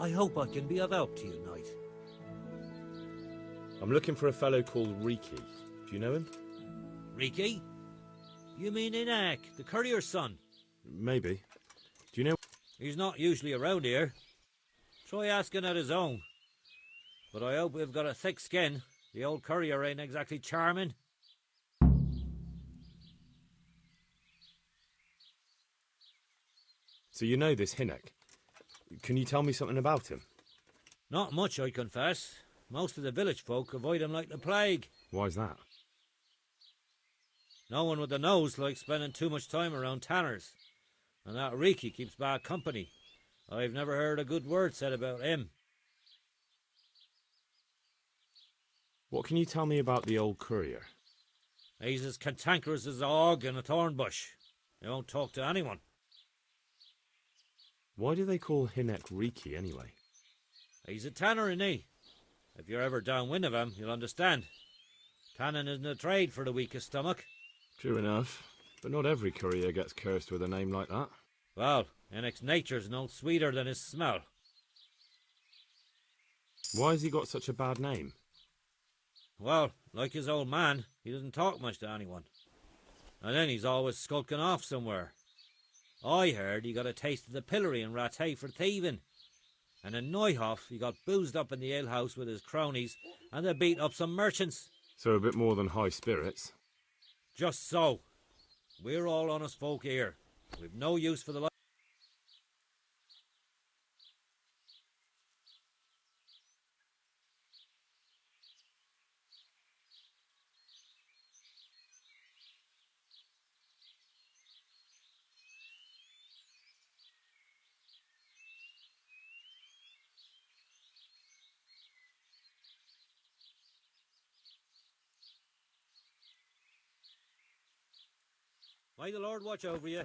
I hope I can be of help to you, Knight. I'm looking for a fellow called Riki. Do you know him? Riki? You mean Hinek, the courier's son? Maybe. Do you know? He's not usually around here. Try asking at his own. But I hope we've got a thick skin. The old courier ain't exactly charming. So you know this Hinek. Can you tell me something about him? Not much, I confess. Most of the village folk avoid him like the plague. Why's that? No one with a nose likes spending too much time around tanners. And that Riki keeps bad company. I've never heard a good word said about him. What can you tell me about the old courier? He's as cantankerous as a hog in a thorn bush. He won't talk to anyone. Why do they call Hinek Riki anyway? He's a tanner, isn't he? If you're ever downwind of him, you'll understand. Tanning isn't a trade for the weakest stomach. True enough, but not every courier gets cursed with a name like that. Well, Hinek's nature's no sweeter than his smell. Why has he got such a bad name? Well, like his old man, he doesn't talk much to anyone. And then he's always skulking off somewhere. I heard he got a taste of the pillory in Rattay for thieving. And in Neuhof, he got boozed up in the alehouse with his cronies, and they beat up some merchants. So a bit more than high spirits. Just so. We're all honest folk here. We've no use for the life. May the Lord watch over you.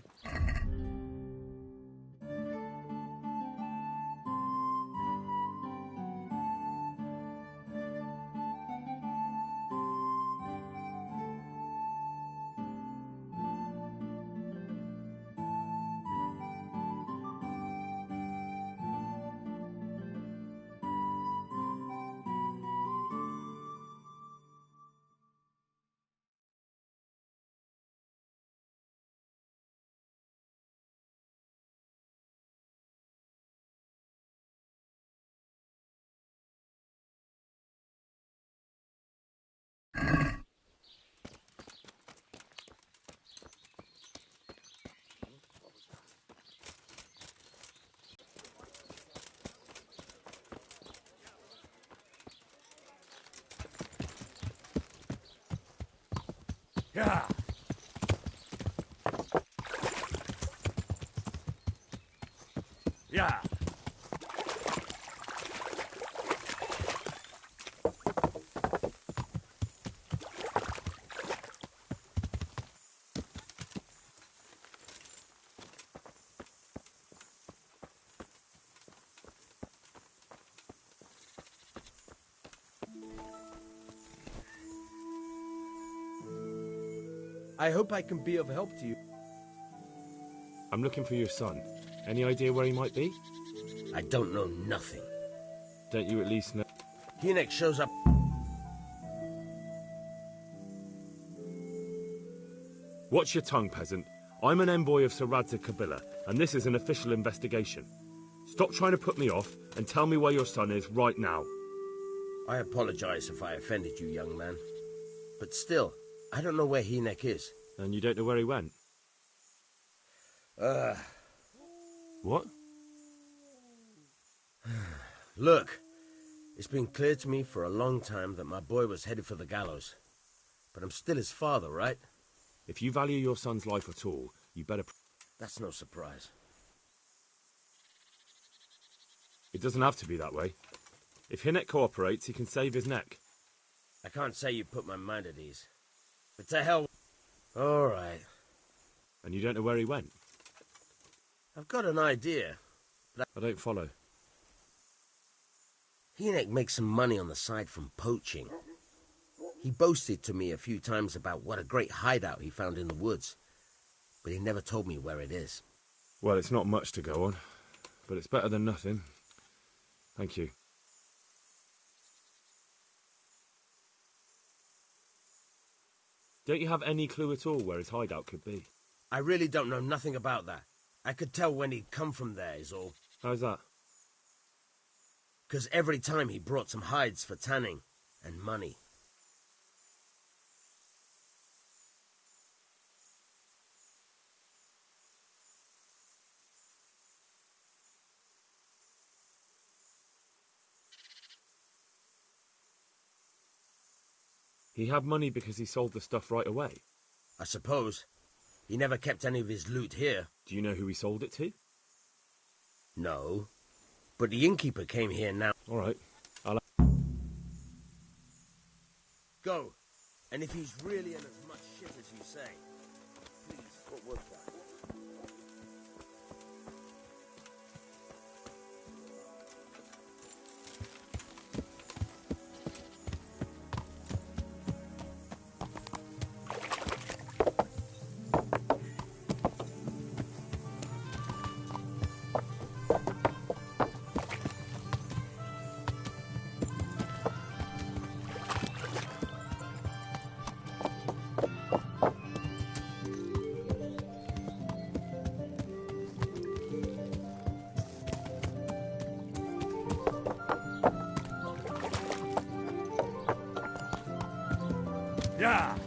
Yeah. Yeah. I hope I can be of help to you. I'm looking for your son. Any idea where he might be? I don't know nothing. Don't you at least know? Hinek shows up. Watch your tongue, peasant. I'm an envoy of Sir Radzig Kobyla, and this is an official investigation. Stop trying to put me off, and tell me where your son is right now. I apologize if I offended you, young man. But still, I don't know where Hinek is. And you don't know where he went? What? Look, it's been clear to me for a long time that my boy was headed for the gallows. But I'm still his father, right? If you value your son's life at all, you better... That's no surprise. It doesn't have to be that way. If Hinek cooperates, he can save his neck. I can't say you put my mind at ease. But to hell... All right. And you don't know where he went? I've got an idea. But I don't follow. Hinek makes some money on the side from poaching. He boasted to me a few times about what a great hideout he found in the woods. But he never told me where it is. Well, it's not much to go on, but it's better than nothing. Thank you. Don't you have any clue at all where his hideout could be? I really don't know nothing about that. I could tell when he'd come from there is all. How's that? 'Cause every time he brought some hides for tanning and money. He had money because he sold the stuff right away. I suppose. He never kept any of his loot here. Do you know who he sold it to? No. But the innkeeper came here now. All right. Go. And if he's really in as much shit as you say, please, what was that? Yeah.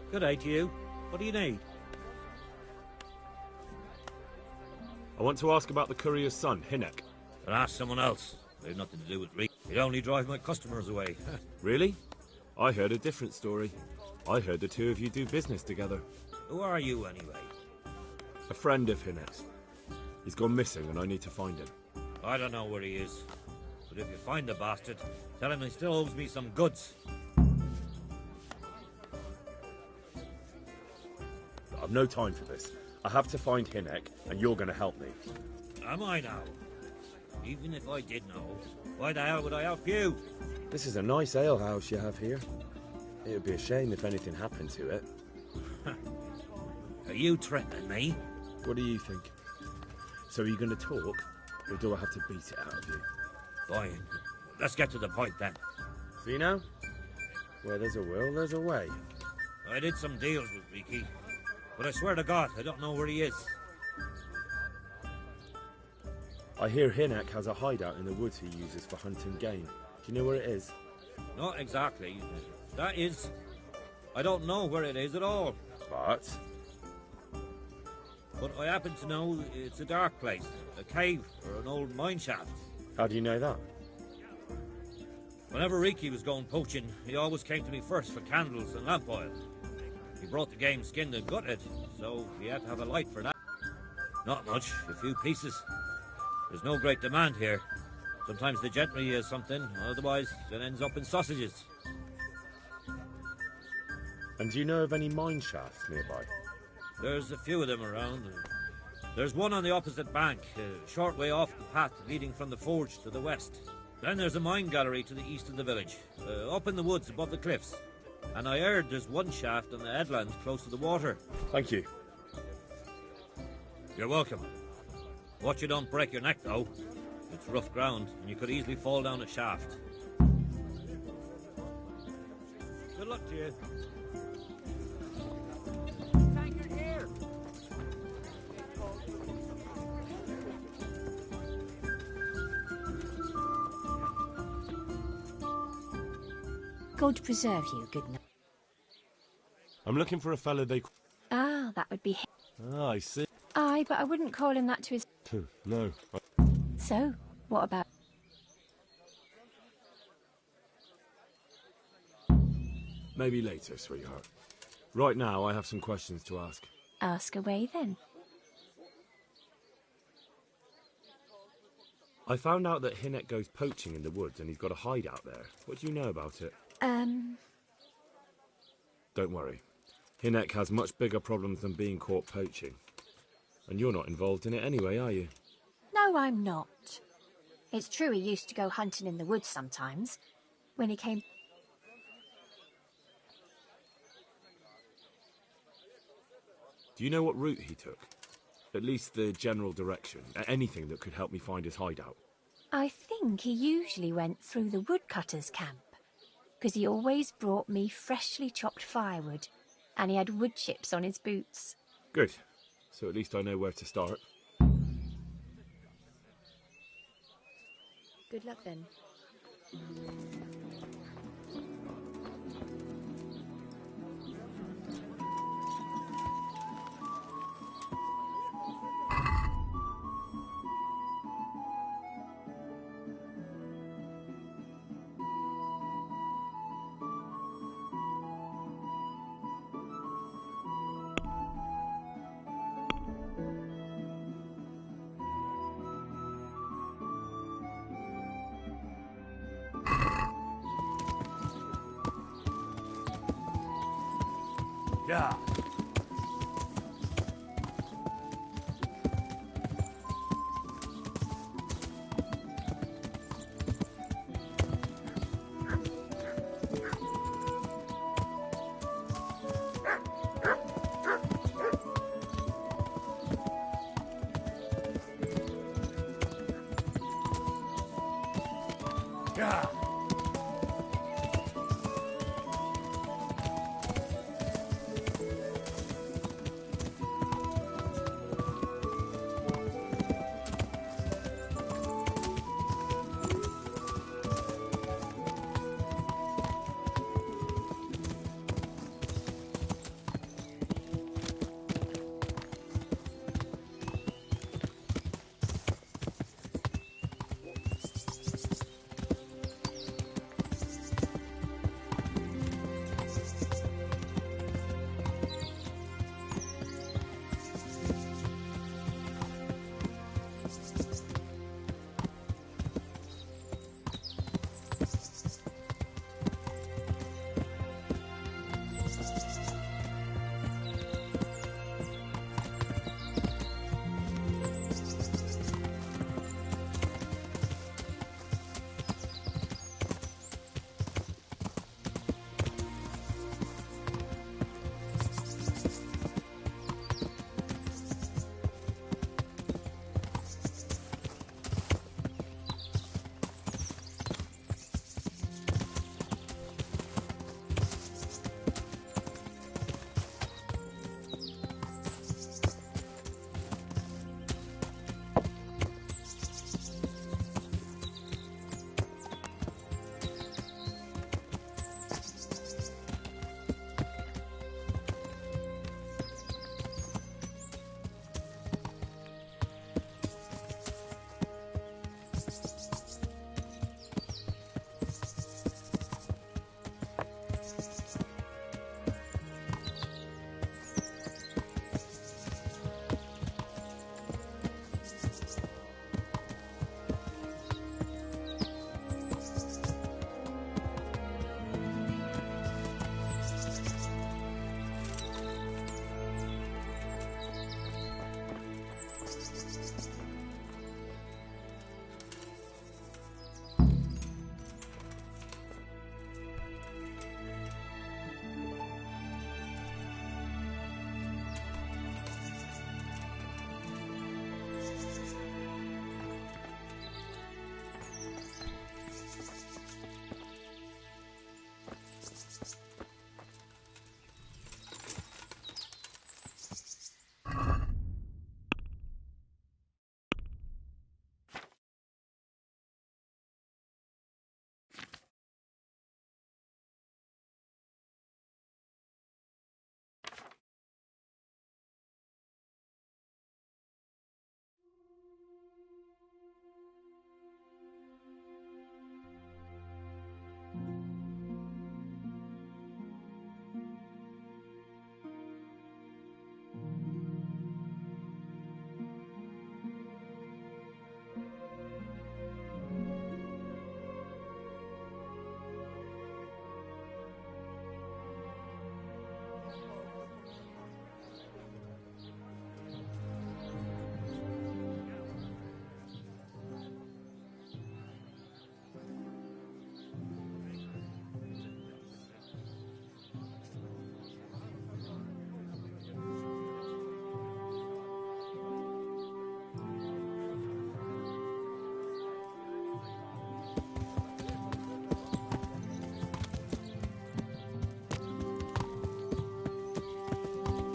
Good day to you. What do you need? I want to ask about the courier's son, Hinek. But ask someone else. They have nothing to do with Reek. He'd only drive my customers away. Really? I heard a different story. I heard the two of you do business together. Who are you, anyway? A friend of Hinek's. He's gone missing and I need to find him. I don't know where he is. But if you find the bastard, tell him he still owes me some goods. I've no time for this. I have to find Hinek, and you're going to help me. Am I now? Even if I did know, why the hell would I help you? This is a nice alehouse you have here. It would be a shame if anything happened to it. Are you threatening me? What do you think? So are you going to talk, or do I have to beat it out of you? Fine. Let's get to the point then. See now? Where there's a will, there's a way. I did some deals with Riki, but I swear to God, I don't know where he is. I hear Hinek has a hideout in the woods he uses for hunting game. Do you know where it is? Not exactly. That is... I don't know where it is at all. But I happen to know it's a dark place, a cave or an old mine shaft. how do you know that? Whenever Riki was going poaching, he always came to me first for candles and lamp oil. He brought the game skinned and gutted, so he had to have a light for that. Not much, a few pieces. There's no great demand here. Sometimes the gentry has something, otherwise it ends up in sausages. And do you know of any mine shafts nearby? There's a few of them around. There's one on the opposite bank, a short way off the path leading from the forge to the west. Then there's a mine gallery to the east of the village, up in the woods above the cliffs. And I heard there's one shaft on the headland close to the water. Thank you. You're welcome. Watch you don't break your neck, though. It's rough ground, and you could easily fall down a shaft. Good luck to you. Tankard here! God preserve you, good night. I'm looking for a fellow they... Ah, that would be him. Ah, I see. Aye, but I wouldn't call him that to his... No. So, what about... Maybe later, sweetheart. Right now, I have some questions to ask. Ask away then. I found out that Hinek goes poaching in the woods and he's got a hideout there. What do you know about it? Don't worry. Hinek has much bigger problems than being caught poaching. And you're not involved in it anyway, are you? No, I'm not. It's true he used to go hunting in the woods sometimes. When he came... Do you know what route he took? At least the general direction. Anything that could help me find his hideout. I think he usually went through the woodcutter's camp, because he always brought me freshly chopped firewood, and he had wood chips on his boots. Good. So at least I know where to start. Good luck then. Yeah. Yeah.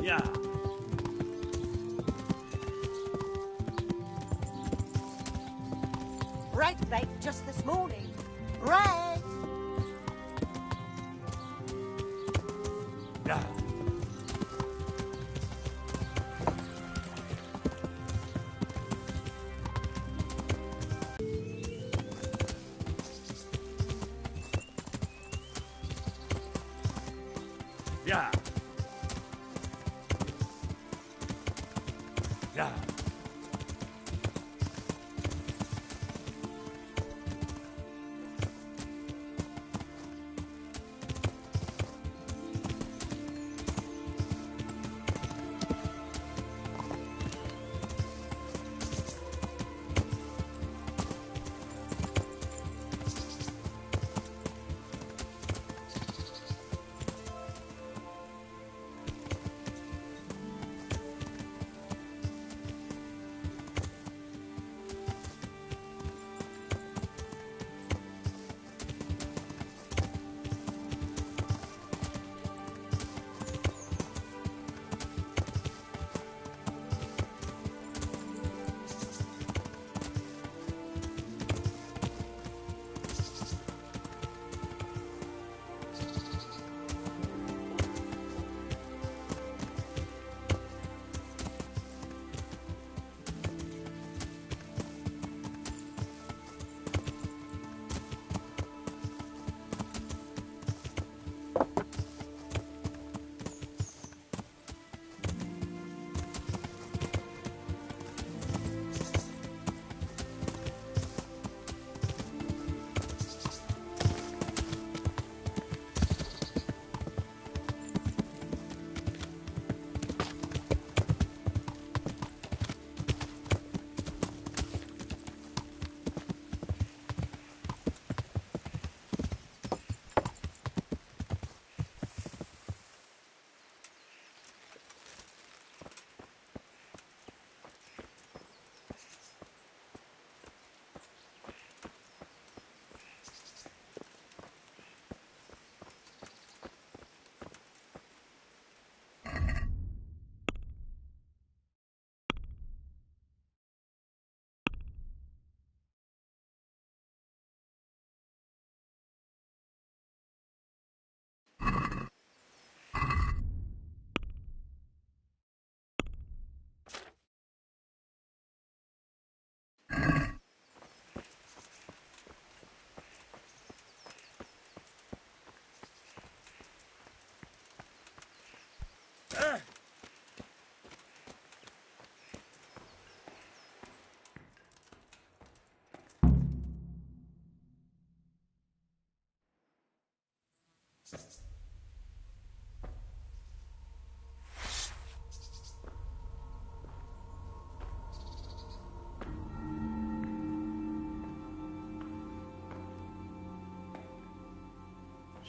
Yeah. Bread baked just this morning. Bread! Yeah. Yeah. Yeah.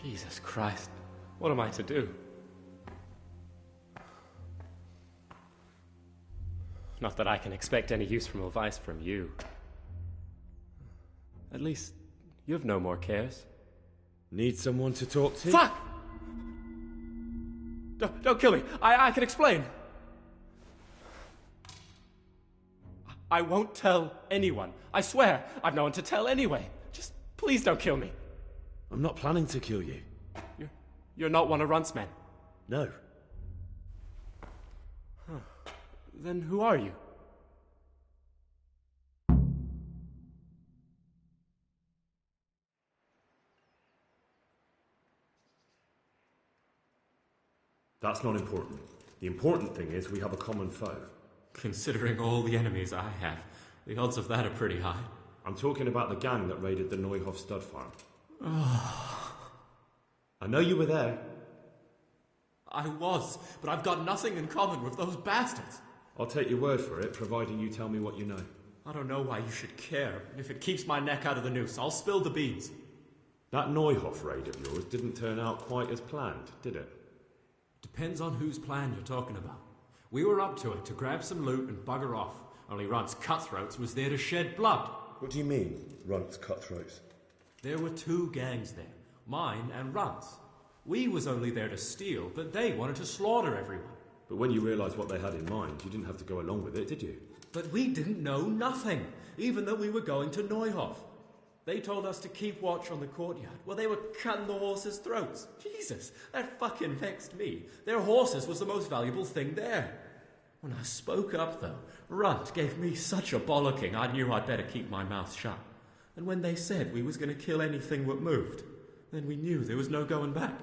Jesus Christ, what am I to do? Not that I can expect any useful advice from you. At least, you've no more cares. Need someone to talk to? Fuck! Don't kill me. I can explain. I won't tell anyone. I swear, I've no one to tell anyway. Just please don't kill me. I'm not planning to kill you. You're not one of Runt's men? No. Huh. Then who are you? That's not important. The important thing is we have a common foe. Considering all the enemies I have, the odds of that are pretty high. I'm talking about the gang that raided the Neuhof stud farm. I know you were there. I was, but I've got nothing in common with those bastards. I'll take your word for it, providing you tell me what you know. I don't know why you should care. If it keeps my neck out of the noose, I'll spill the beans. That Neuhof raid of yours didn't turn out quite as planned, did it? Depends on whose plan you're talking about. We were up to it to grab some loot and bugger off. Only Runt's cutthroats was there to shed blood. What do you mean, Runt's cutthroats? There were two gangs there, mine and Runt's. We was only there to steal, but they wanted to slaughter everyone. But when you realised what they had in mind, you didn't have to go along with it, did you? But we didn't know nothing, even though we were going to Neuhof. They told us to keep watch on the courtyard while they were cutting the horses' throats. Jesus, that fucking vexed me. Their horses was the most valuable thing there. When I spoke up, though, Runt gave me such a bollocking I knew I'd better keep my mouth shut. And when they said we was going to kill anything what moved, then we knew there was no going back.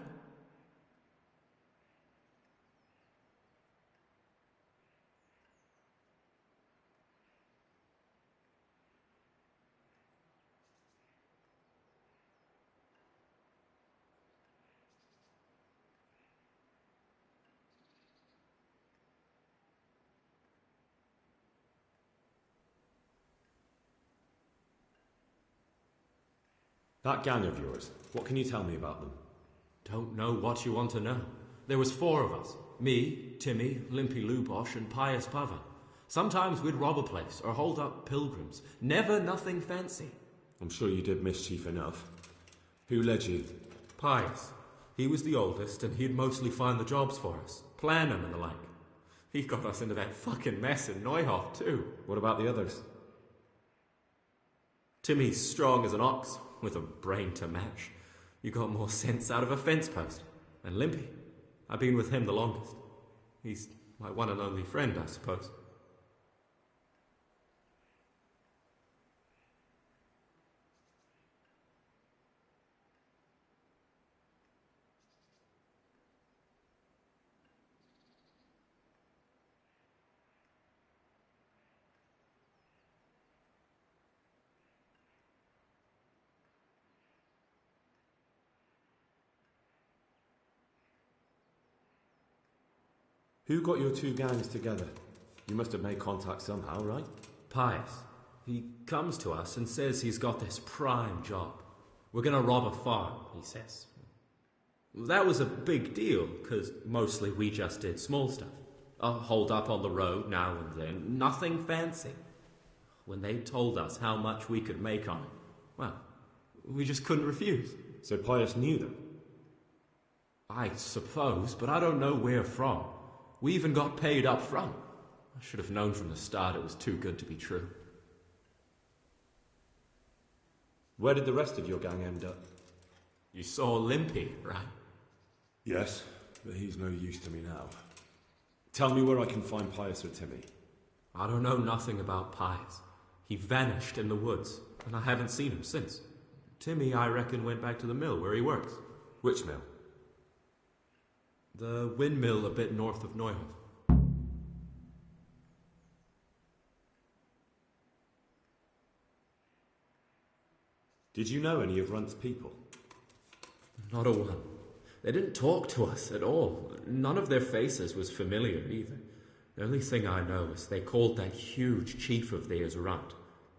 That gang of yours, what can you tell me about them? Don't know what you want to know. There was 4 of us. Me, Timmy, Limpy Lubosh, and Pius Pava. Sometimes we'd rob a place or hold up pilgrims. Never nothing fancy. I'm sure you did mischief enough. Who led you? Pius. He was the oldest, and he'd mostly find the jobs for us. Plan them and the like. He got us into that fucking mess in Neuhof, too. What about the others? Timmy's strong as an ox, with a brain to match. You got more sense out of a fence post. And Limpy, I've been with him the longest. He's my one and only friend, I suppose. Who got your 2 gangs together? You must have made contact somehow, right? Pius. He comes to us and says he's got this prime job. We're going to rob a farm, he says. That was a big deal, because mostly we just did small stuff. A hold up on the road now and then, nothing fancy. When they told us how much we could make on it, well, we just couldn't refuse. So Pius knew them? I suppose, but I don't know where from. We even got paid up front. I should have known from the start it was too good to be true. Where did the rest of your gang end up? You saw Limpy, right? Yes, but he's no use to me now. Tell me where I can find Pius or Timmy. I don't know nothing about Pius. He vanished in the woods, and I haven't seen him since. Timmy, I reckon, went back to the mill where he works. Which mill? The windmill a bit north of Neuhof. Did you know any of Runt's people? Not a one. They didn't talk to us at all. None of their faces was familiar either. The only thing I know is they called that huge chief of theirs Runt,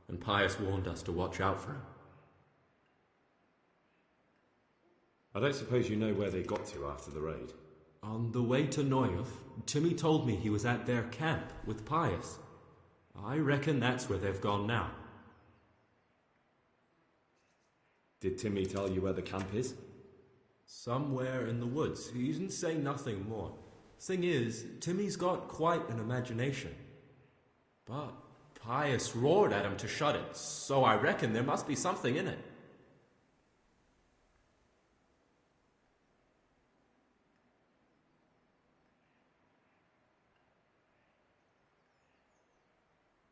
and Pius warned us to watch out for him. I don't suppose you know where they got to after the raid? On the way to Neuhof, Timmy told me he was at their camp with Pius. I reckon that's where they've gone now. Did Timmy tell you where the camp is? Somewhere in the woods. He didn't say nothing more. Thing is, Timmy's got quite an imagination. But Pius roared at him to shut it, so I reckon there must be something in it.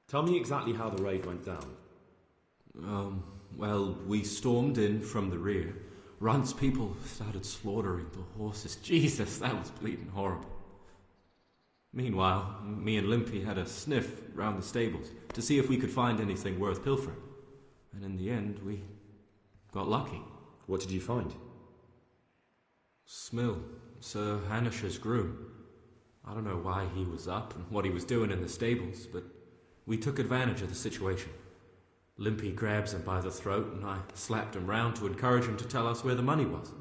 Tell me exactly how the raid went down. Well, we stormed in from the rear. Runt's people started slaughtering the horses. Jesus, that was bleeding horrible. Meanwhile, me and Limpy had a sniff round the stables to see if we could find anything worth pilfering. And in the end, we got lucky. What did you find? Smill, Sir Hanish's groom. I don't know why he was up and what he was doing in the stables, but we took advantage of the situation. Limpy grabs him by the throat, and I slapped him round to encourage him to tell us where the money was.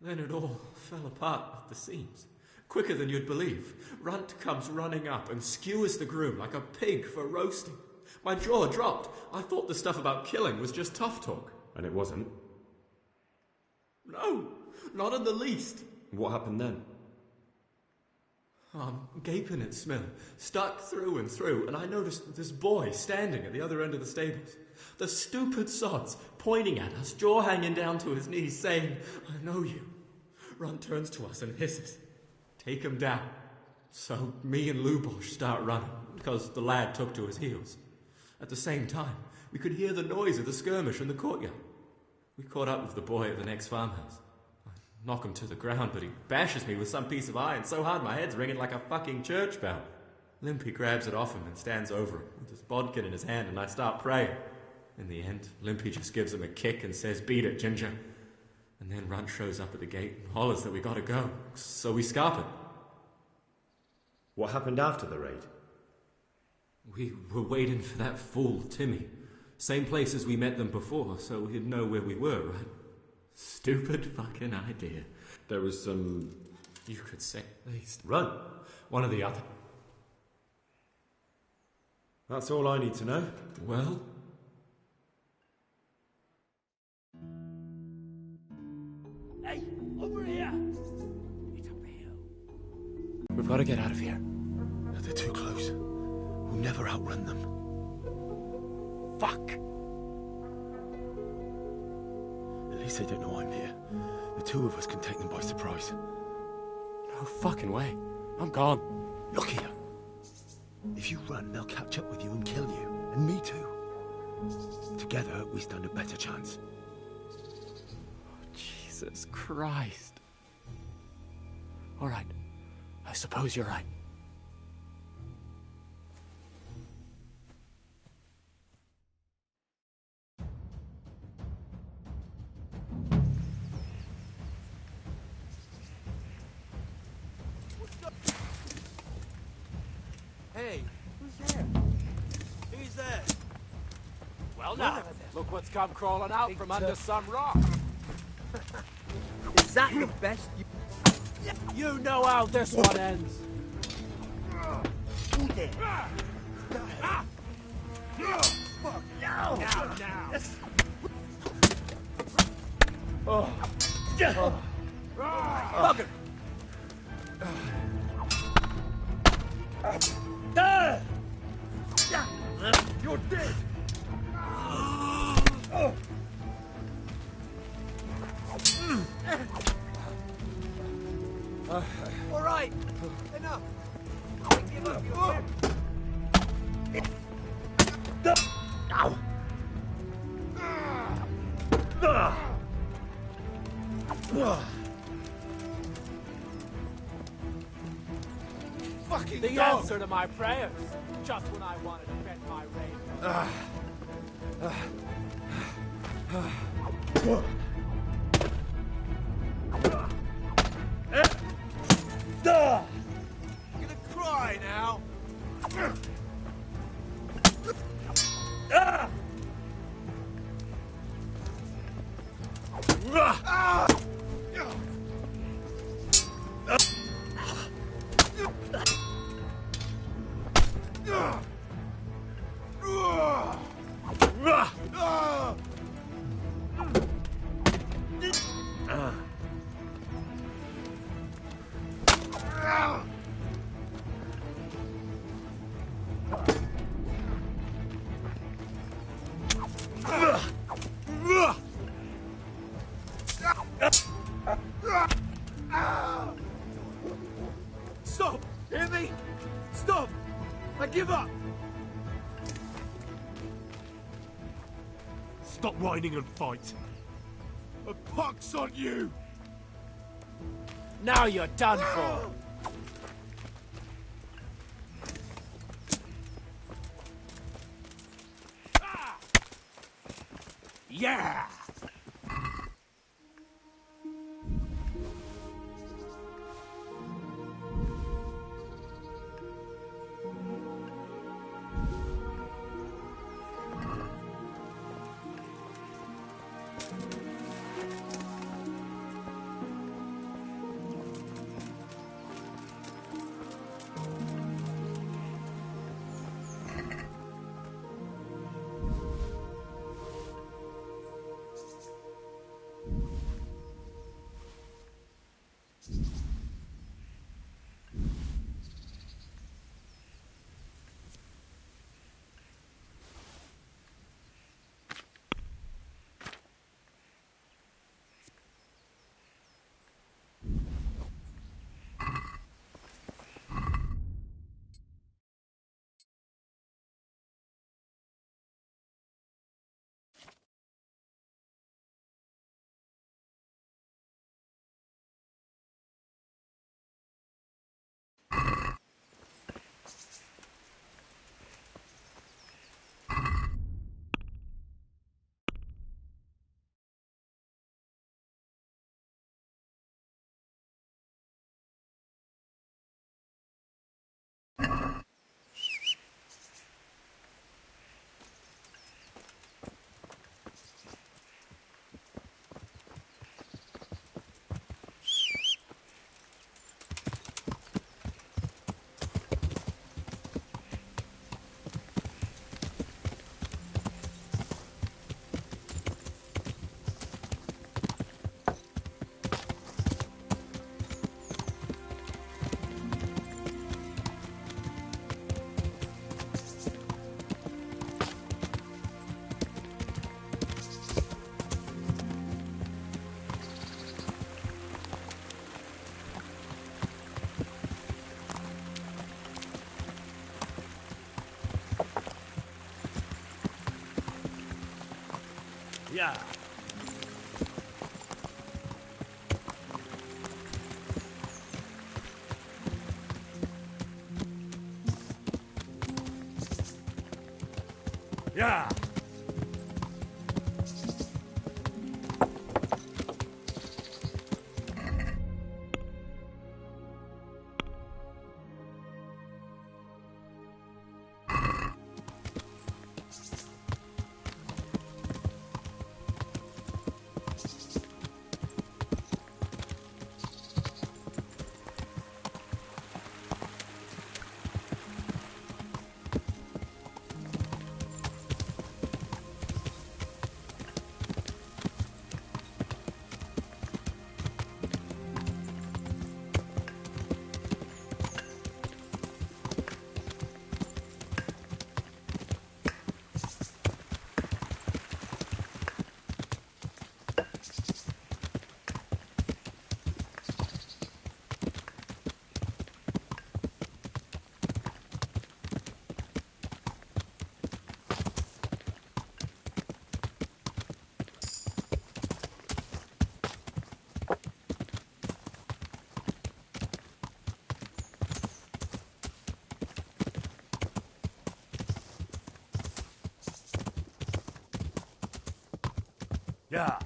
Then it all fell apart at the seams. Quicker than you'd believe. Runt comes running up and skewers the groom like a pig for roasting. My jaw dropped. I thought the stuff about killing was just tough talk. And it wasn't? No, not in the least. What happened then? I'm gaping at Smil, stuck through and through, and I noticed this boy standing at the other end of the stables. The stupid sod's pointing at us, jaw hanging down to his knees, saying, "I know you." Runt turns to us and hisses, "Take him down." So me and Lubosh start running, because the lad took to his heels. At the same time, we could hear the noise of the skirmish in the courtyard. We caught up with the boy at the next farmhouse. I knock him to the ground, but he bashes me with some piece of iron so hard my head's ringing like a fucking church bell. Limpy grabs it off him and stands over him with his bodkin in his hand, and I start praying. In the end, Limpy just gives him a kick and says, "Beat it, Ginger." And then Runt shows up at the gate and hollers that we gotta go, so we scarp it. What happened after the raid? We were waiting for that fool, Timmy. Same place as we met them before, so he'd know where we were, right? Stupid fucking idea. There was some... You could say at least. Run. One or the other. That's all I need to know. Well... Hey, over here! It's up the hill. We've got to get out of here. No, they're too close. We'll never outrun them. Fuck! At least they don't know I'm here. The two of us can take them by surprise. No fucking way. I'm gone. Look here. If you run, they'll catch up with you and kill you. And me too. Together, we stand a better chance. Jesus Christ. All right. I suppose you're right. Hey, who's there? Who's there? Well now, look what's come crawling out from under some rock. Is that the best you... You know how this one ends. Who there? Fuck, now! Now! Oh. Bugger! You're dead! All right, enough. Give up your head. Ow. Fucking The dog. answer to my prayers, just when I wanted to vent my rage. You're gonna cry now. Stop! Hear me? Stop! I give up! Stop whining and fight. A pox on you! Now you're done for. Yeah! Yeah. Yeah. Yeah.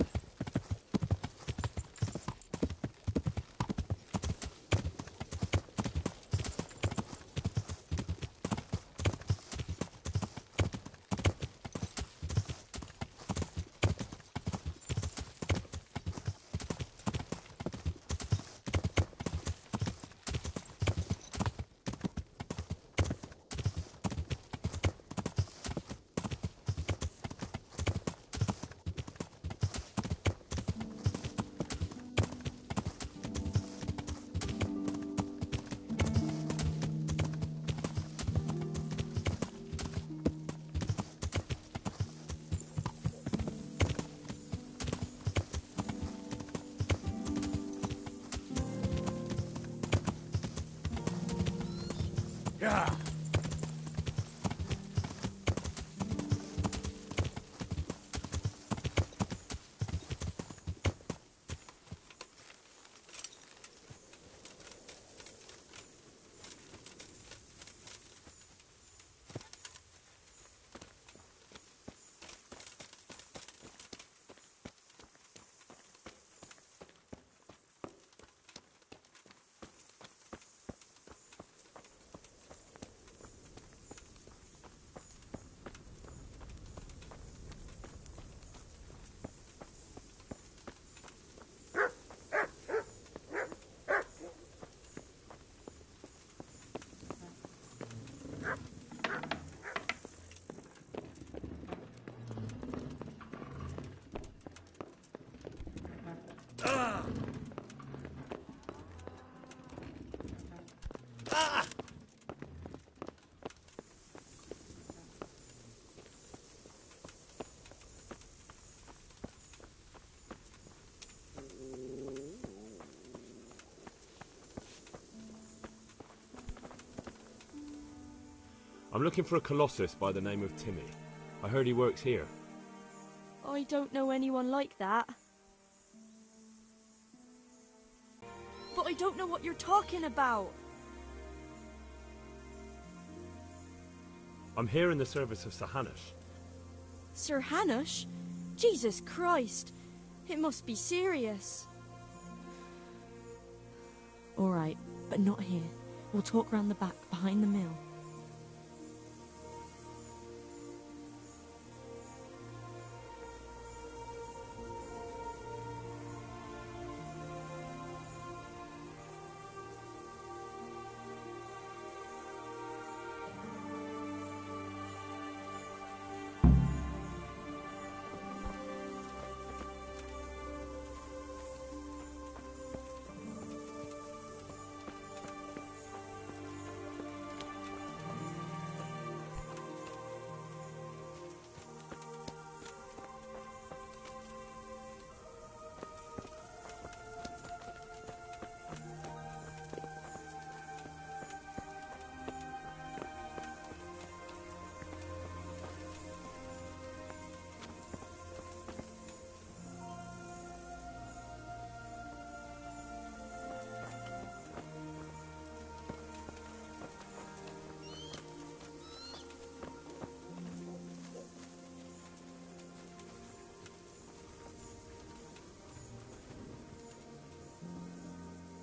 Yeah. I'm looking for a Colossus by the name of Timmy. I heard he works here. I don't know anyone like that. But I don't know what you're talking about. I'm here in the service of Sir Hanush. Sir Hanush? Jesus Christ. It must be serious. All right, but not here. We'll talk round the back, behind the mill.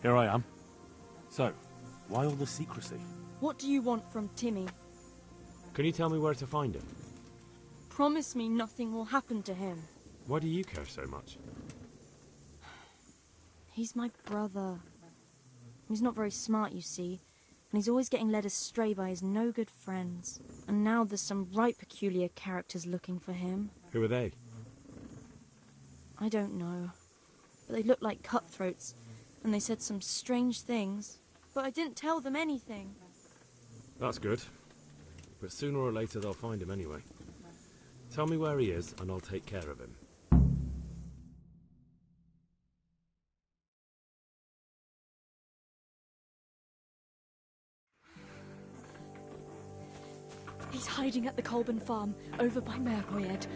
Here I am. So, why all the secrecy? What do you want from Timmy? Can you tell me where to find him? Promise me nothing will happen to him. Why do you care so much? He's my brother. He's not very smart, you see, and he's always getting led astray by his no-good friends. And now there's some right peculiar characters looking for him. Who are they? I don't know. But they looked like cutthroats, and they said some strange things. But I didn't tell them anything. That's good. But sooner or later they'll find him anyway. Tell me where he is, and I'll take care of him. He's hiding at the Colburn farm, over by Merhoyed.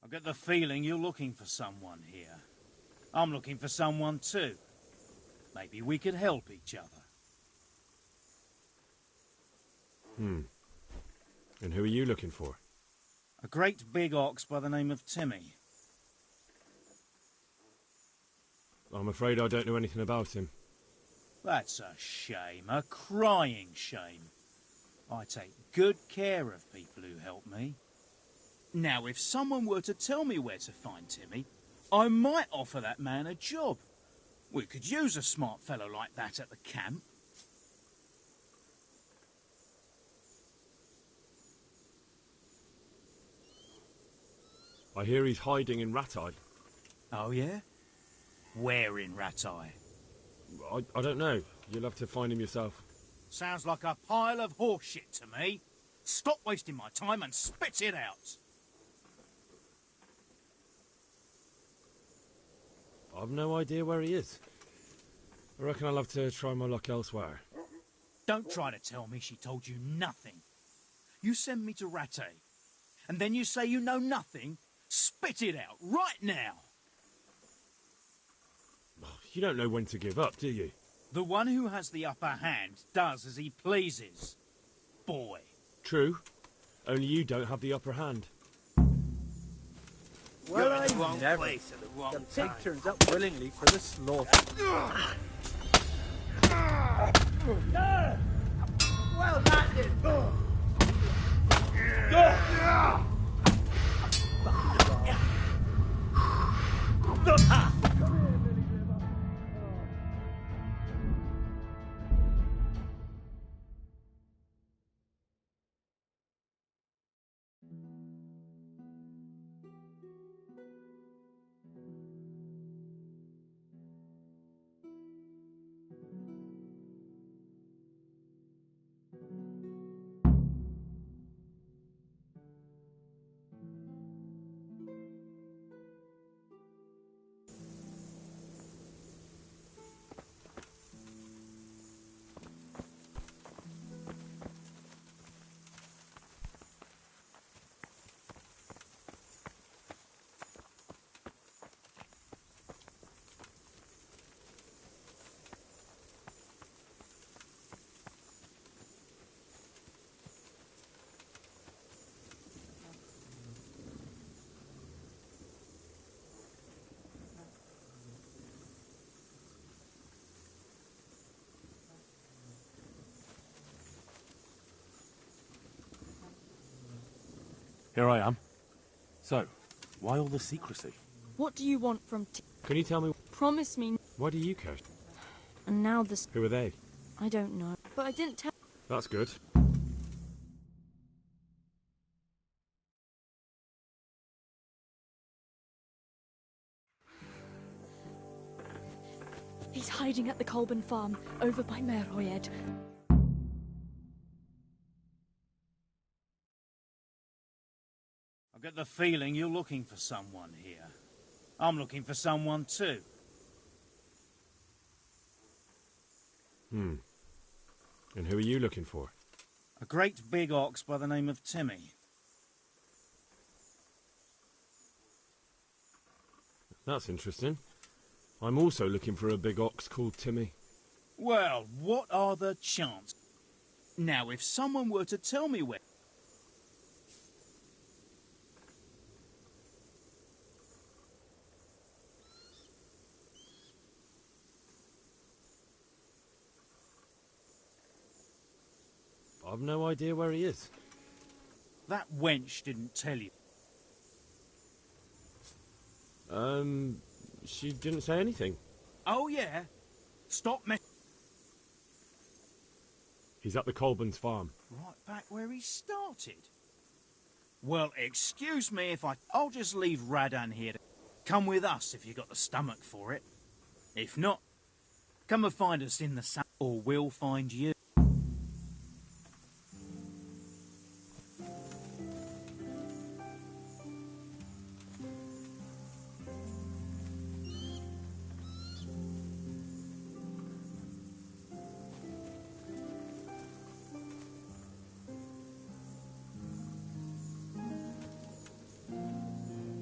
I get the feeling you're looking for someone here. I'm looking for someone too. Maybe we could help each other. And who are you looking for? A great big ox by the name of Timmy. I'm afraid I don't know anything about him. That's a shame, a crying shame. I take good care of people who help me. Now, if someone were to tell me where to find Timmy, I might offer that man a job. We could use a smart fellow like that at the camp. I hear he's hiding in Rattay. Oh, yeah? Where in Rattay? I don't know. You'll have to find him yourself. Sounds like a pile of horseshit to me. Stop wasting my time and spit it out. I've no idea where he is. I reckon I'll have to try my luck elsewhere. Don't try to tell me she told you nothing. You send me to Rattay, and then you say you know nothing? Spit it out, right now! You don't know when to give up, do you? The one who has the upper hand does as he pleases. Boy. True. Only you don't have the upper hand. Well, I never. The pig turns up willingly for the slaughter. Well, that did. Here I am. So, why all the secrecy? What do you want from Can you tell me... Promise me... Why do you care? And now this... Who are they? I don't know. But I didn't tell... That's good. He's hiding at the Colburn farm, over by Merhoyed. I get the feeling you're looking for someone here. I'm looking for someone too. And who are you looking for? A great big ox by the name of Timmy. That's interesting. I'm also looking for a big ox called Timmy. Well, what are the chances? Now, if someone were to tell me where... I've no idea where he is. That wench didn't tell you. She didn't say anything. Oh, yeah? Stop me. He's at the Colburn's farm. Right back where he started. Well, excuse me if I'll just leave Radan here. Come with us if you got the stomach for it. If not, come and find us in the sun, or we'll find you.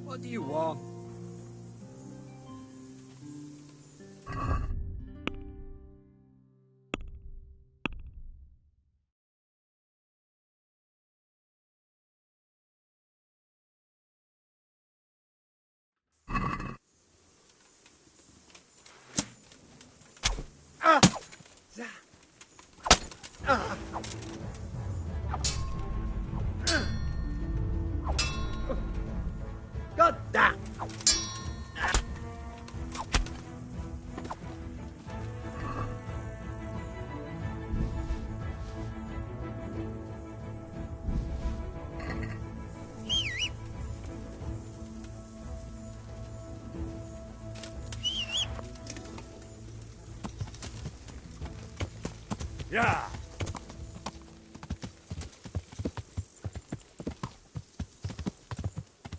What do you want? God damn! Yeah!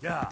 Yeah!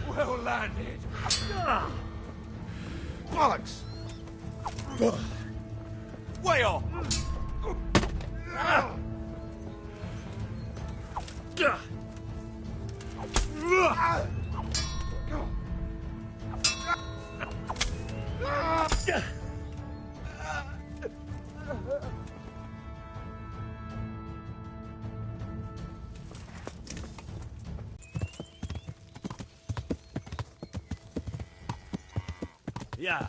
Well landed. Bollocks! Way off! Yeah!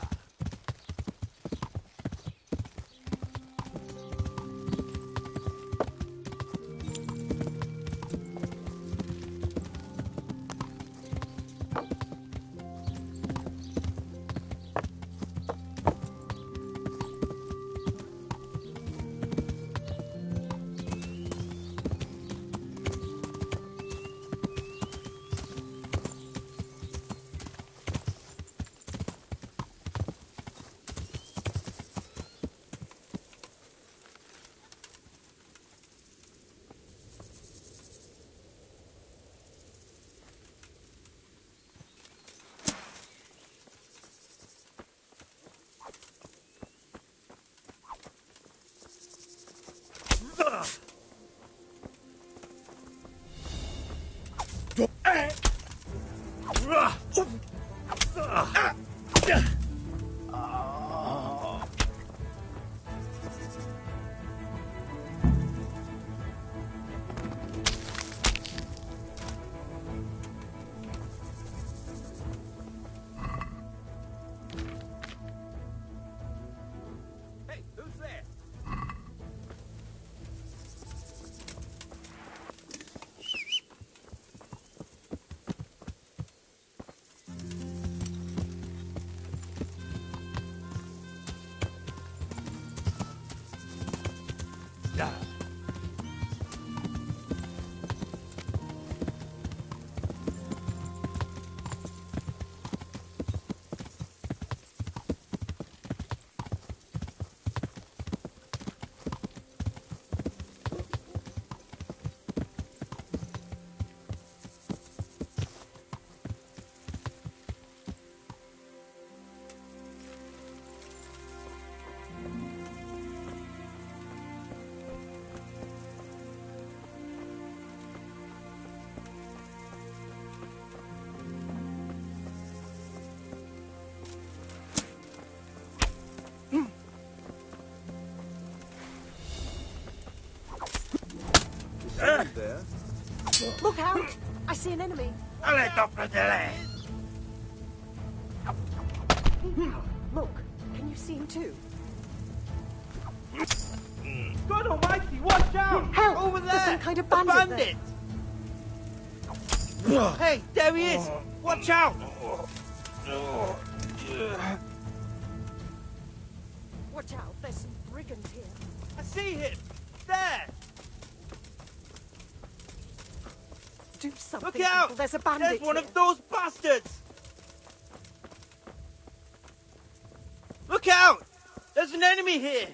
There. Look out! I see an enemy. Look, can you see him too? God almighty, watch out! Help! Over there! There's some kind of bandit there. Hey, there he is! Watch out! Watch out, there's some brigands here. I see him! There! Do something, Look out! people. There's a bandit There's one here. of those bastards! Look out! There's an enemy here!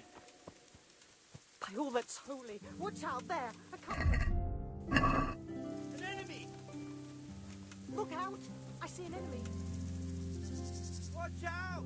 By all that's holy, watch out there! An enemy! Look out! I see an enemy. Watch out!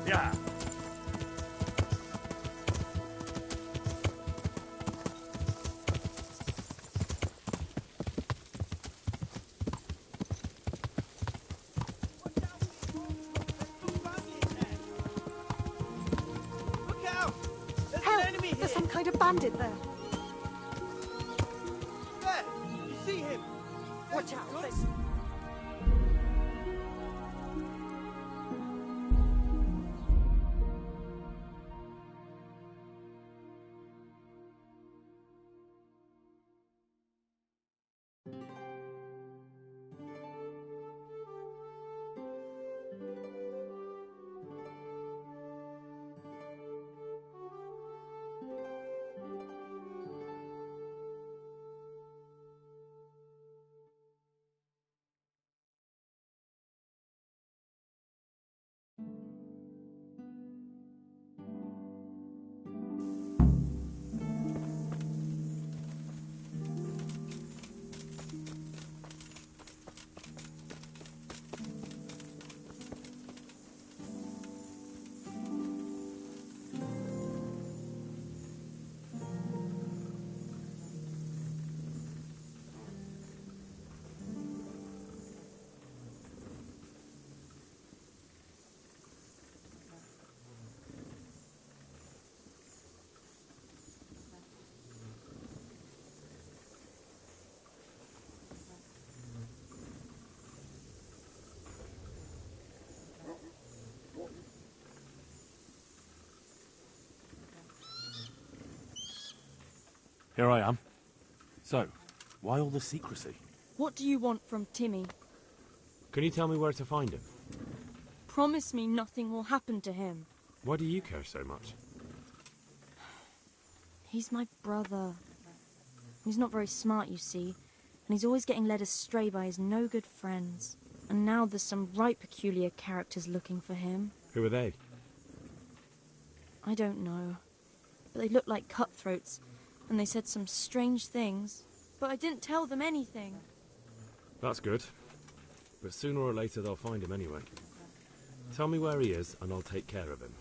Yeah. Look out! There's Help! an enemy here! There's some kind of bandit there. There! You see him? Watch out! There's... Here I am. So, why all the secrecy? What do you want from Timmy? Can you tell me where to find him? Promise me nothing will happen to him. Why do you care so much? He's my brother. He's not very smart, you see, and he's always getting led astray by his no-good friends. And now there's some right peculiar characters looking for him. Who are they? I don't know, but they look like cutthroats, and they said some strange things, but I didn't tell them anything. That's good. But sooner or later they'll find him anyway. Tell me where he is, and I'll take care of him.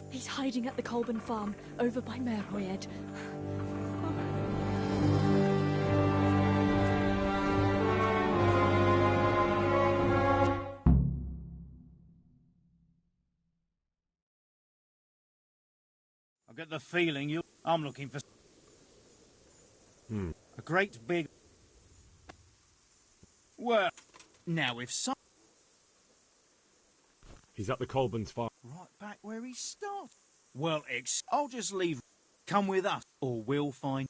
He's hiding at the Colburn farm, over by Merhoyed. I get the feeling you... I'm looking for... A great big... Well, now if some... He's at the Colburn's farm. Right back where he started. Well, I'll just leave. Come with us, or we'll find...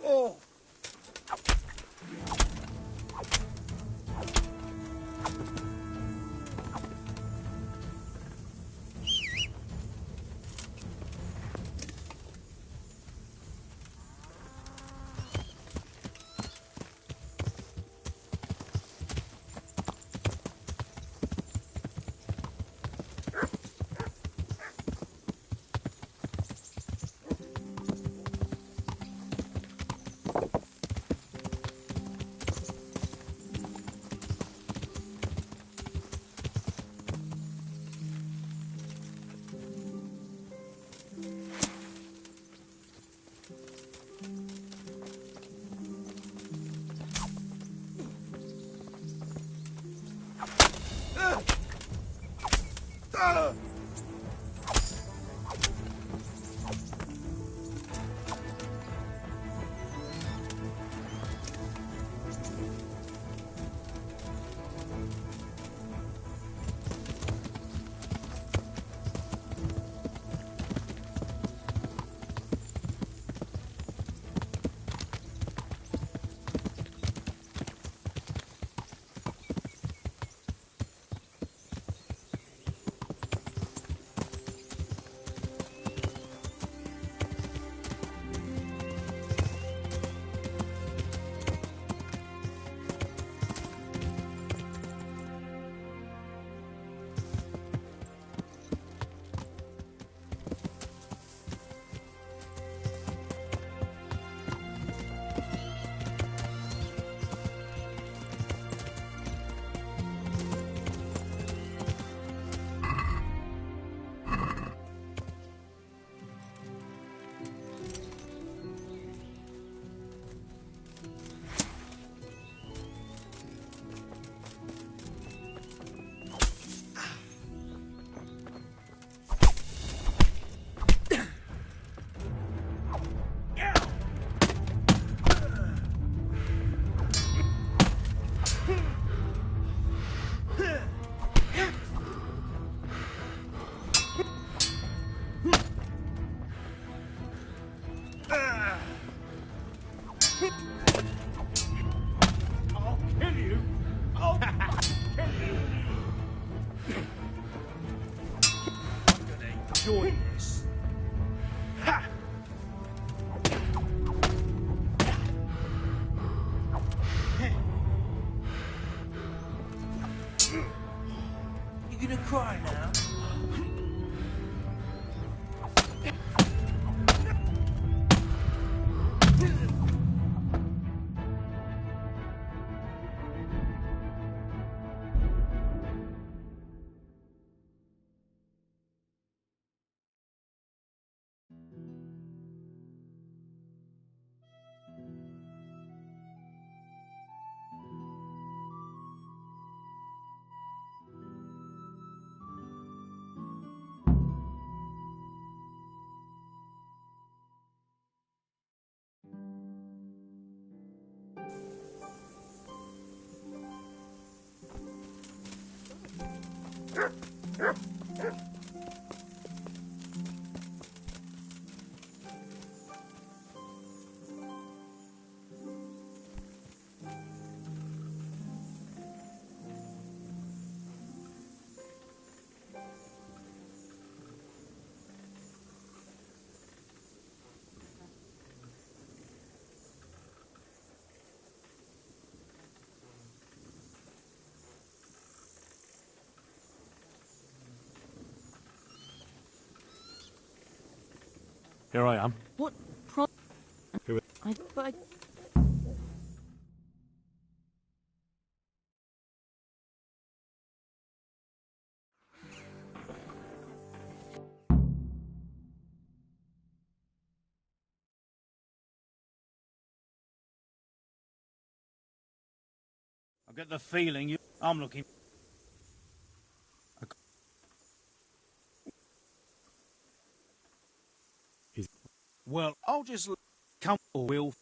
Oh! Enjoy this. Ha! You gonna cry now? Here I am. What Who? But I I get the feeling you... I'm looking... Well, I'll just... Come... Or we'll...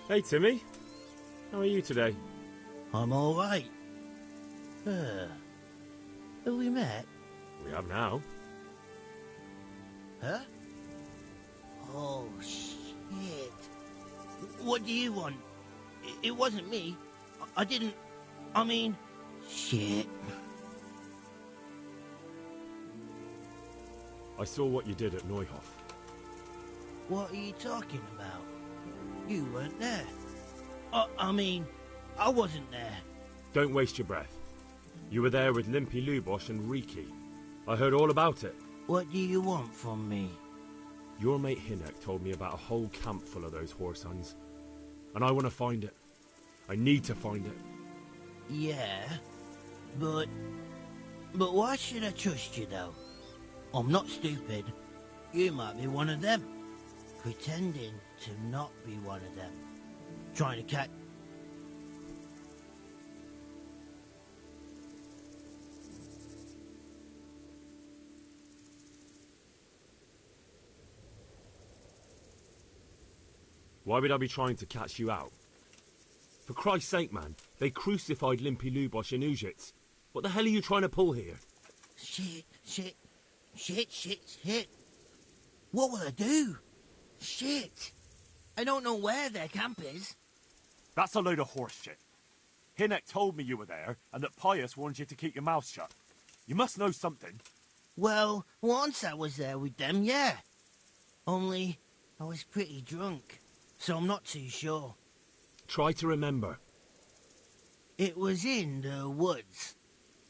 Hey, Timmy. How are you today? I'm all right. Have we met? We have now. Huh? Oh, shit. What do you want? It wasn't me. I didn't... I mean... Shit. I saw what you did at Neuhof. What are you talking about? You weren't there. I mean, I wasn't there. Don't waste your breath. You were there with Limpy Lubosh and Riki. I heard all about it. What do you want from me? Your mate Hinek told me about a whole camp full of those horse huns. And I want to find it. I need to find it. Yeah, but why should I trust you, though? I'm not stupid. You might be one of them. Pretending to not be one of them. Trying to catch... Why would I be trying to catch you out? For Christ's sake, man, they crucified Limpy Lubosh in Uzhitz. What the hell are you trying to pull here? Shit. What will I do? Shit. I don't know where their camp is. That's a load of horse shit. Hinek told me you were there, and that Pius warned you to keep your mouth shut. You must know something. Well, once I was there with them, yeah. Only, I was pretty drunk, so I'm not too sure. Try to remember. It was in the woods.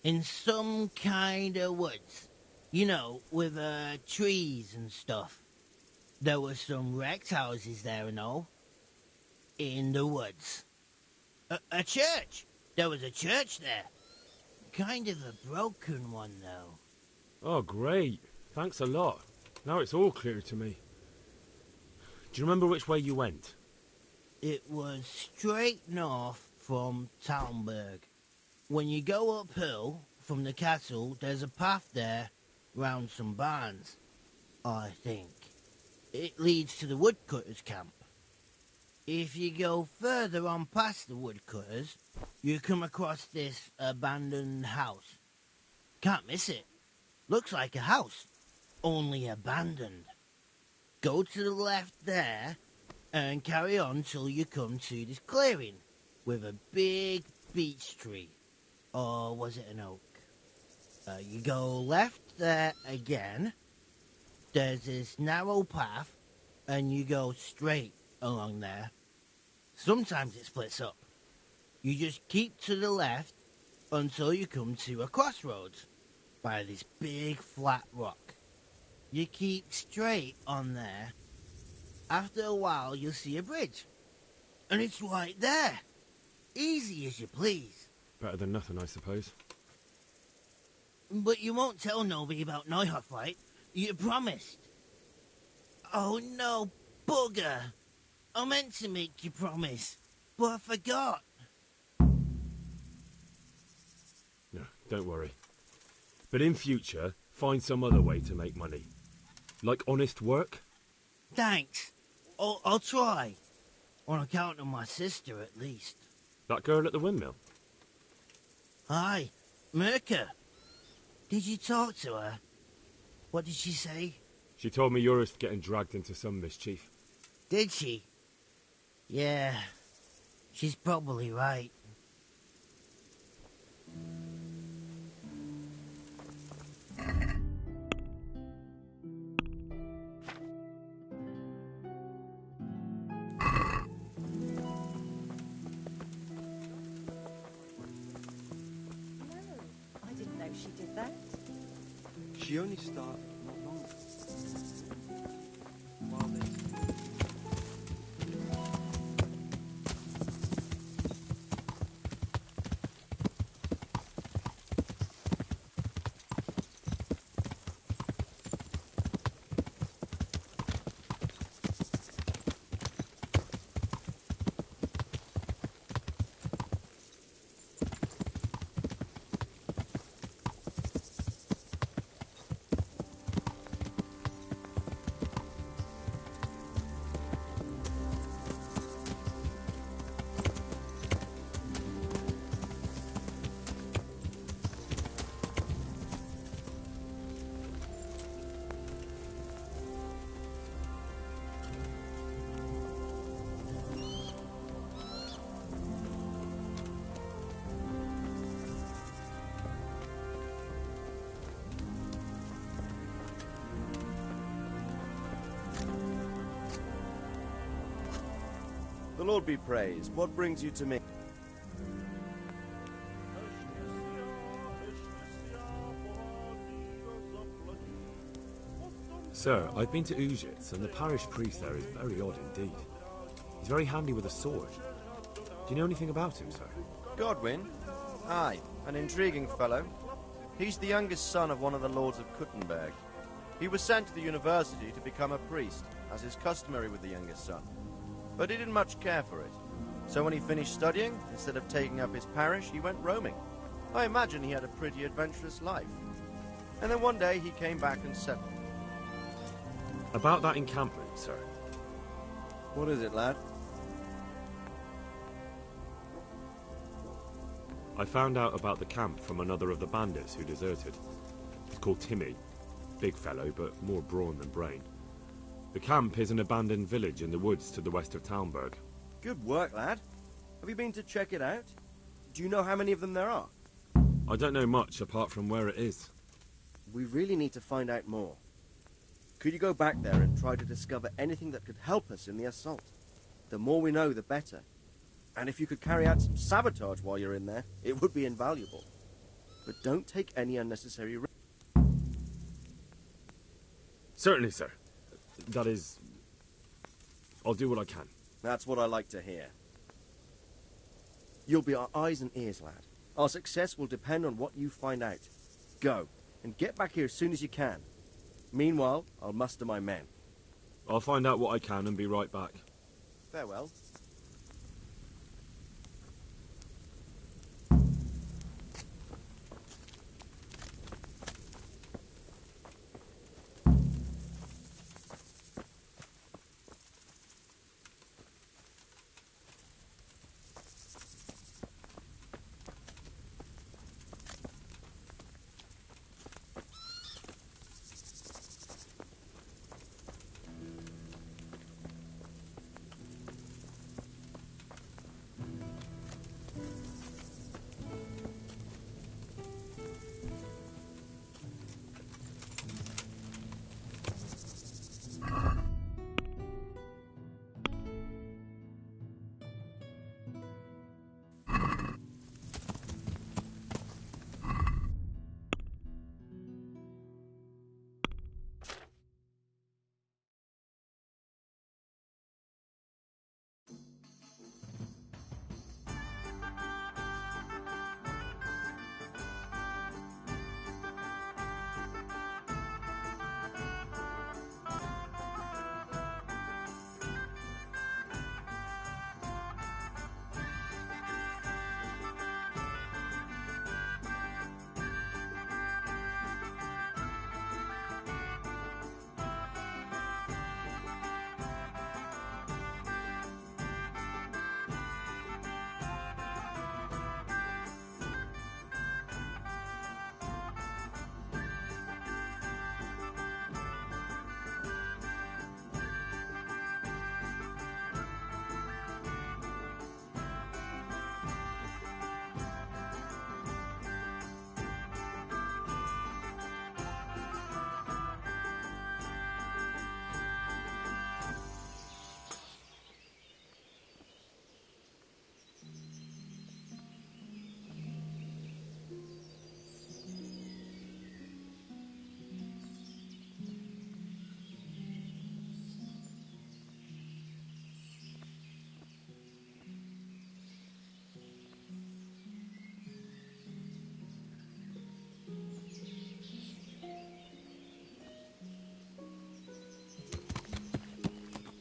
In some kind of woods. You know, with trees and stuff. There were some wrecked houses there and all. In the woods. A church! There was a church there. Kind of a broken one, though. Oh, great. Thanks a lot. Now it's all clear to me. Do you remember which way you went? It was straight north from Talmberg. When you go uphill from the castle, there's a path there round some barns, I think. It leads to the woodcutters' camp. If you go further on past the woodcutters, you come across this abandoned house. Can't miss it. Looks like a house, only abandoned. Go to the left there and carry on till you come to this clearing with a big beech tree. Or was it an oak? You go left there again. There's this narrow path, and you go straight along there. Sometimes it splits up. You just keep to the left until you come to a crossroads by this big flat rock. You keep straight on there. After a while, you'll see a bridge. And it's right there. Easy as you please. Better than nothing, I suppose. But you won't tell nobody about Neuhoff, right? You promised. Oh no, bugger. I meant to make you promise, but I forgot. No, don't worry. But in future, find some other way to make money. Like honest work? Thanks. I'll try. On account of my sister, at least. That girl at the windmill? Aye, Mirka. Did you talk to her? What did she say? She told me you're getting dragged into some mischief. Did she? Yeah, she's probably right. I didn't know she did that. She only started not long ago. While this... The Lord be praised. What brings you to me? Sir, I've been to Ujitz, and the parish priest there is very odd indeed. He's very handy with a sword. Do you know anything about him, sir? Godwin? Aye, an intriguing fellow. He's the youngest son of one of the lords of Kuttenberg. He was sent to the university to become a priest, as is customary with the youngest son. But he didn't much care for it. So when he finished studying, instead of taking up his parish, he went roaming. I imagine he had a pretty adventurous life. And then one day he came back and settled. About that encampment, sir. What is it, lad? I found out about the camp from another of the bandits who deserted. He's called Timmy. Big fellow, but more brawn than brain. The camp is an abandoned village in the woods to the west of Talmberg. Good work, lad. Have you been to check it out? Do you know how many of them there are? I don't know much apart from where it is. We really need to find out more. Could you go back there and try to discover anything that could help us in the assault? The more we know, the better. And if you could carry out some sabotage while you're in there, it would be invaluable. But don't take any unnecessary risks. Certainly, sir. That is... I'll do what I can. That's what I like to hear. You'll be our eyes and ears, lad. Our success will depend on what you find out. Go, and get back here as soon as you can. Meanwhile, I'll muster my men. I'll find out what I can and be right back. Farewell.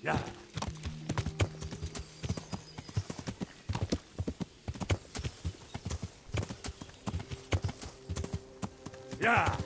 Yeah. Yeah.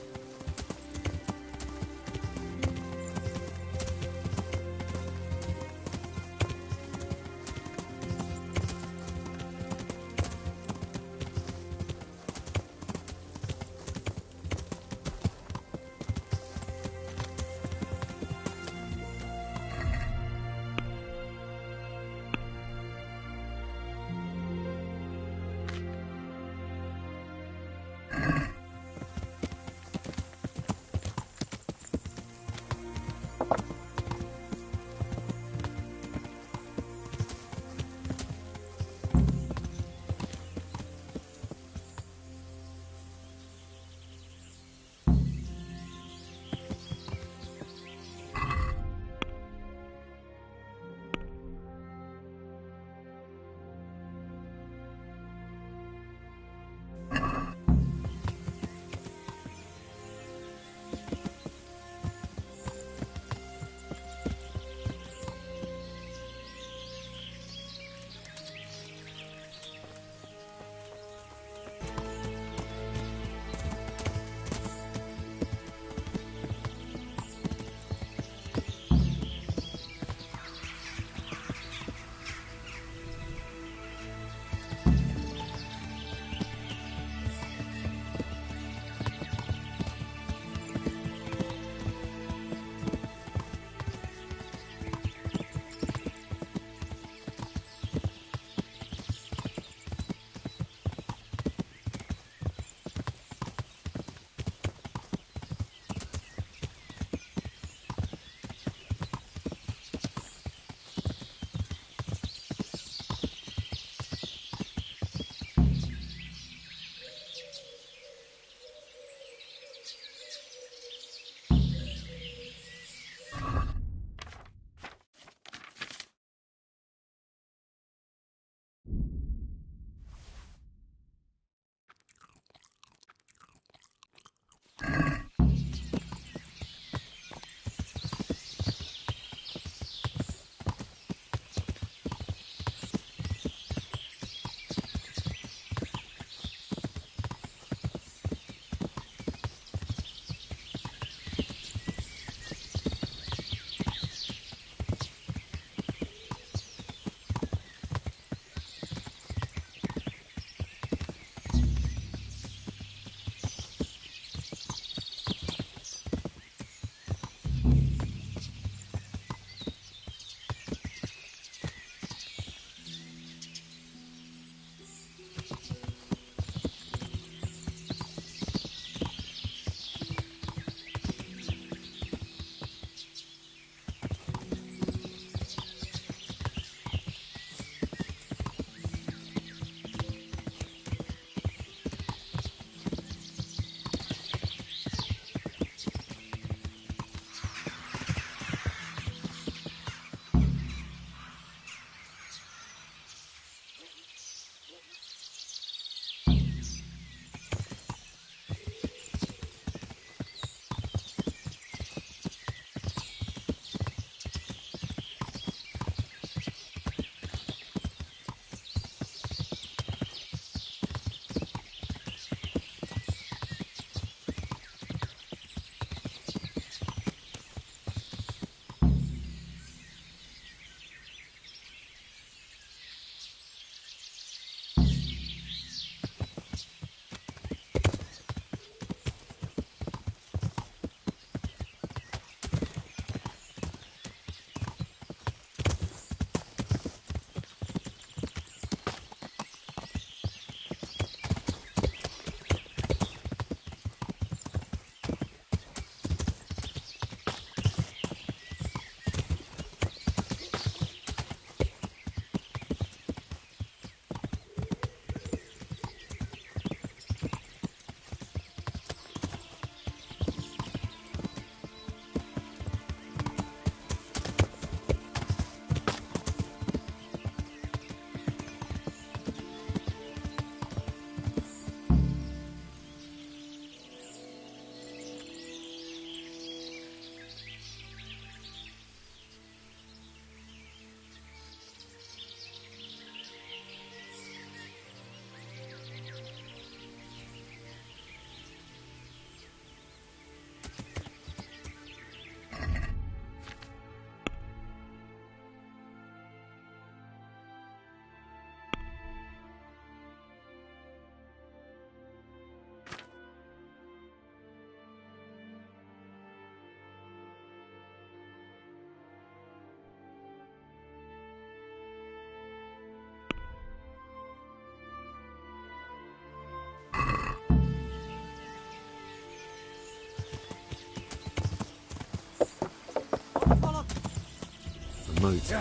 moat.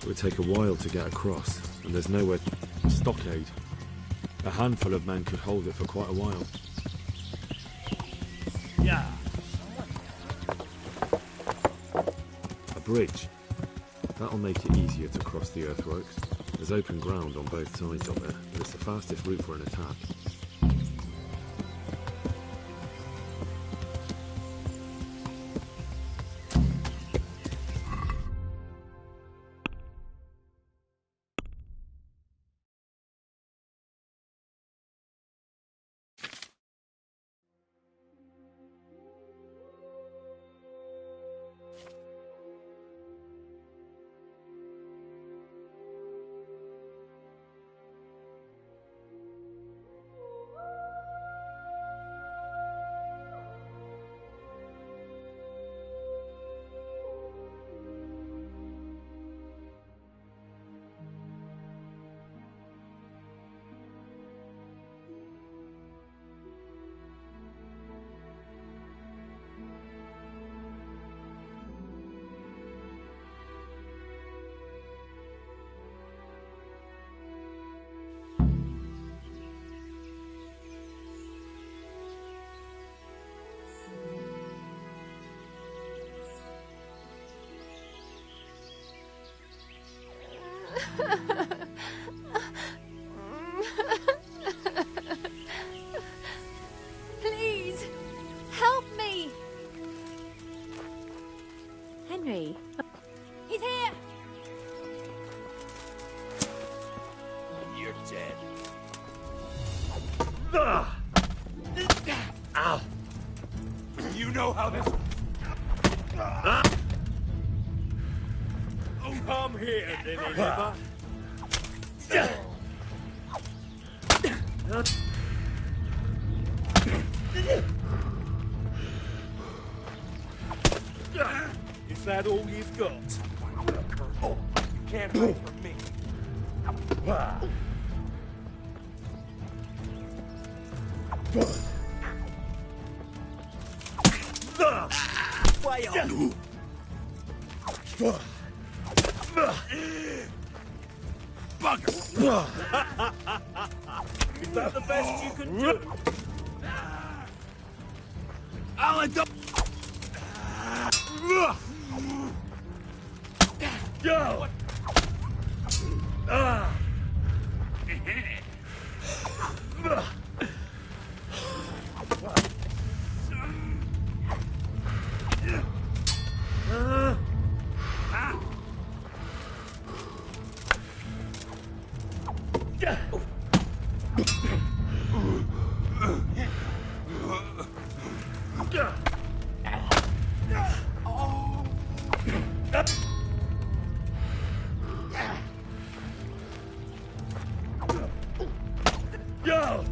It would take a while to get across, and there's nowhere stockade. A handful of men could hold it for quite a while. Yeah. A bridge. That'll make it easier to cross the earthworks. There's open ground on both sides of it, and it's the fastest route for an attack. Please, help me! Henry, He's here! You're dead. Ow! You know how this... Come here, Lily Liver. Is that all you've got? Oh, you can't hide from me. Way on. Bugger! Is that the best you can do? Alan, don't... Go! Go!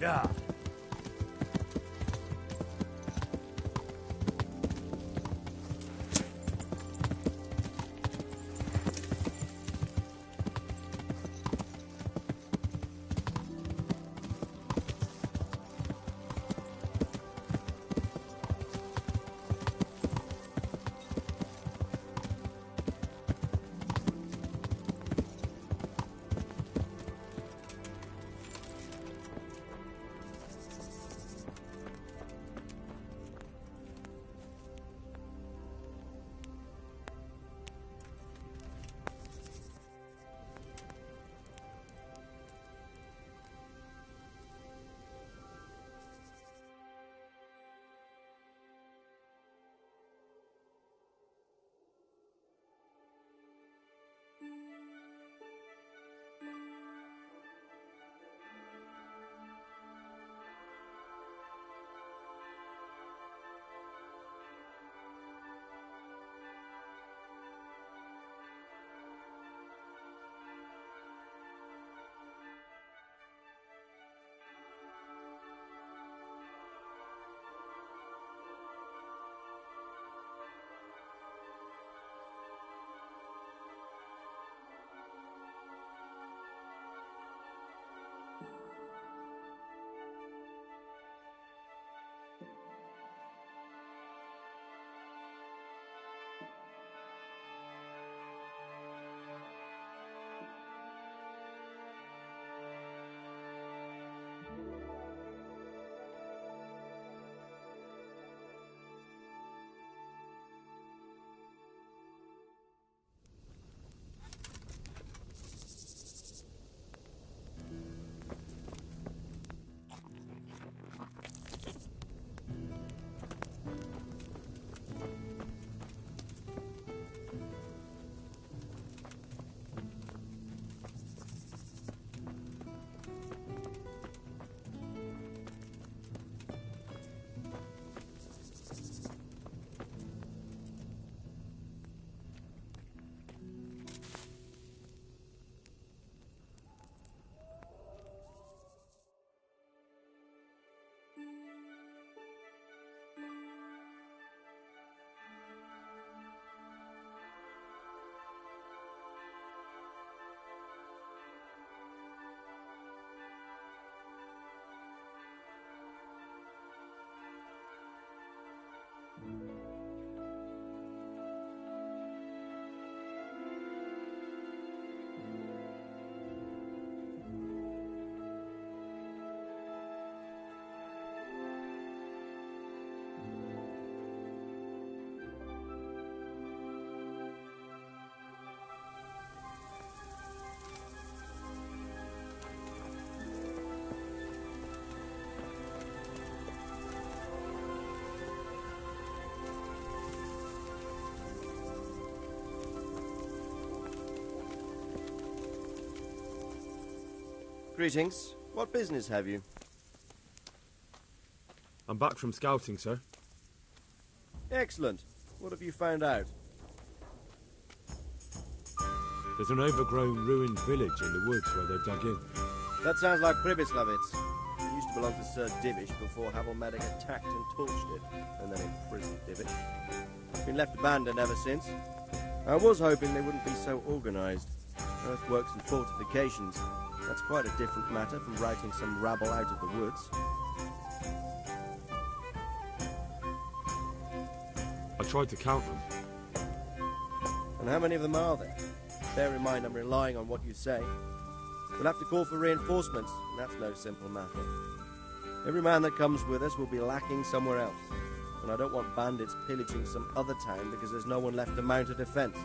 Yeah. Greetings. What business have you? I'm back from scouting, sir. Excellent. What have you found out? There's an overgrown, ruined village in the woods where they're dug in. That sounds like Pribyslavitz. It used to belong to Sir Divish before Havelmedic attacked and torched it, and then imprisoned Divish. It's been left abandoned ever since. I was hoping they wouldn't be so organised. Earthworks and fortifications. That's quite a different matter from routing some rabble out of the woods. I tried to count them. And how many of them are there? Bear in mind I'm relying on what you say. We'll have to call for reinforcements, and that's no simple matter. Every man that comes with us will be lacking somewhere else, and I don't want bandits pillaging some other town because there's no one left to mount a defence.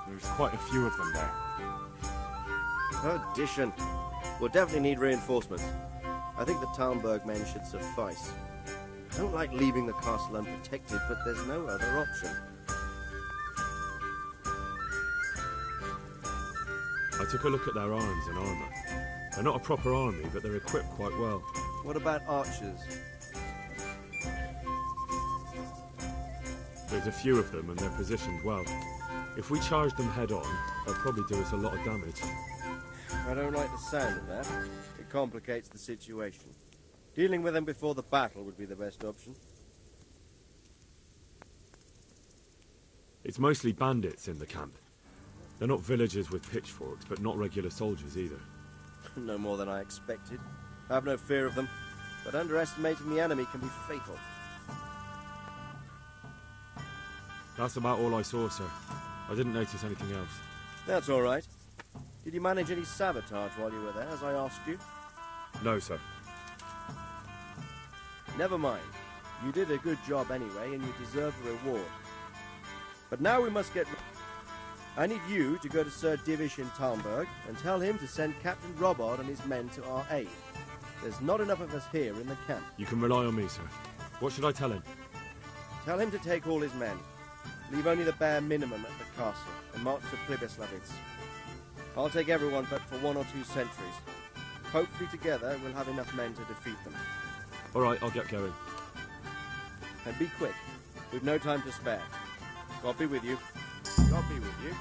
There's quite a few of them there. Perdition. We'll definitely need reinforcements. I think the Talmberg men should suffice. I don't like leaving the castle unprotected, but there's no other option. I took a look at their arms and armour. They're not a proper army, but they're equipped quite well. What about archers? There's a few of them, and they're positioned well. If we charge them head on, they'll probably do us a lot of damage. I don't like the sound of that. It complicates the situation. Dealing with them before the battle would be the best option. It's mostly bandits in the camp. They're not villagers with pitchforks, but not regular soldiers either. No more than I expected. I have no fear of them, but underestimating the enemy can be fatal. That's about all I saw, sir. I didn't notice anything else. That's all right. Did you manage any sabotage while you were there, as I asked you? No, sir. Never mind. You did a good job anyway, and you deserve a reward. But now we must get... I need you to go to Sir Divish in Talmberg and tell him to send Captain Robard and his men to our aid. There's not enough of us here in the camp. You can rely on me, sir. What should I tell him? Tell him to take all his men. Leave only the bare minimum at the castle and march to Pribyslavitz. I'll take everyone but for 1 or 2 sentries. Hopefully together we'll have enough men to defeat them. All right, I'll get going. And be quick. We've no time to spare. God be with you. God be with you.